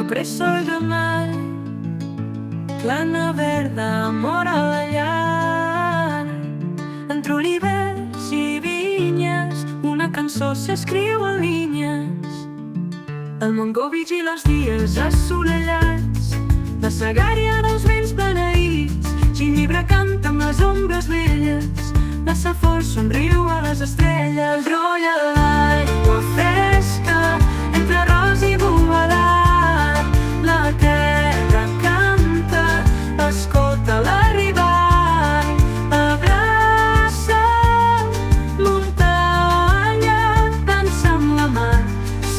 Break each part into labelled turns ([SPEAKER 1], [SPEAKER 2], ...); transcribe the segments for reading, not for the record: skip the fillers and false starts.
[SPEAKER 1] bressol de mar, plana verda, amor a la llar. Entre olivers i vinyes, una cançó s'escriu en línies. El mongó vigila els dies assolellats, la segària dels vents beneïts. Ginebra canta amb les ombres velles, la safor somriu a les estrelles. Brolla l'aigua fresca entre ros i bovedat, la terra canta, escolta l'arribar. Abraça muntanya, dansa amb la mar.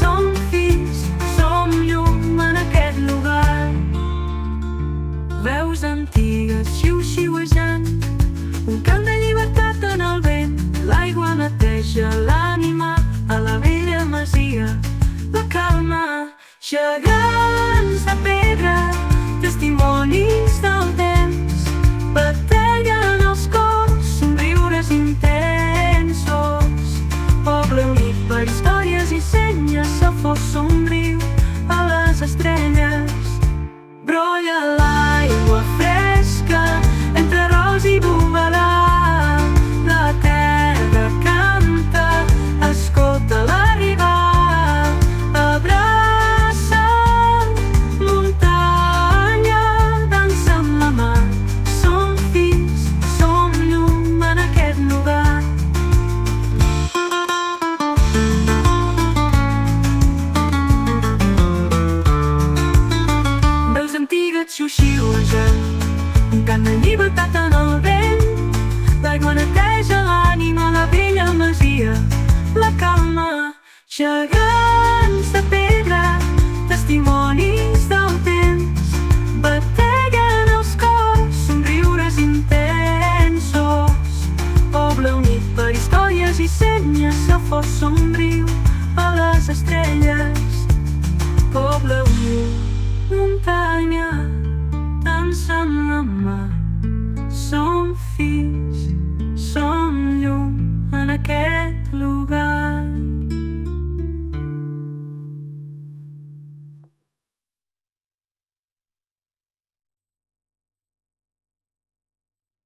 [SPEAKER 1] Som fills, som llum en aquest lugar. Veus antigues xiu-xiuejant, un cant de llibertat en el vent. L'aigua neteja l'ànima a la vella masia. La calma, gegants de pedra, testimonis del temps. Bateguen els cors, somriures intensos. Poble unit per històries i senyes, Safor somriu a les estrelles. Brolla l'aigua fresca entre ros i bovedat, la terra canta, escolta l'arribar. Abraça muntanya, dansa amb la mar. Som fills, som llum en aquest lugar. Veus antigues xiu-xiuejant, un cant de llibertat en el vent. L'aigua neteja l'ànima a la vella masia. La calma, gegants de pedra, testimonis del temps. Bateguen els cors, somriures intensos. Poble unit per històries i senyes, Safor somriu a les estrelles. Poble unit, muntanya, dansa amb la mar.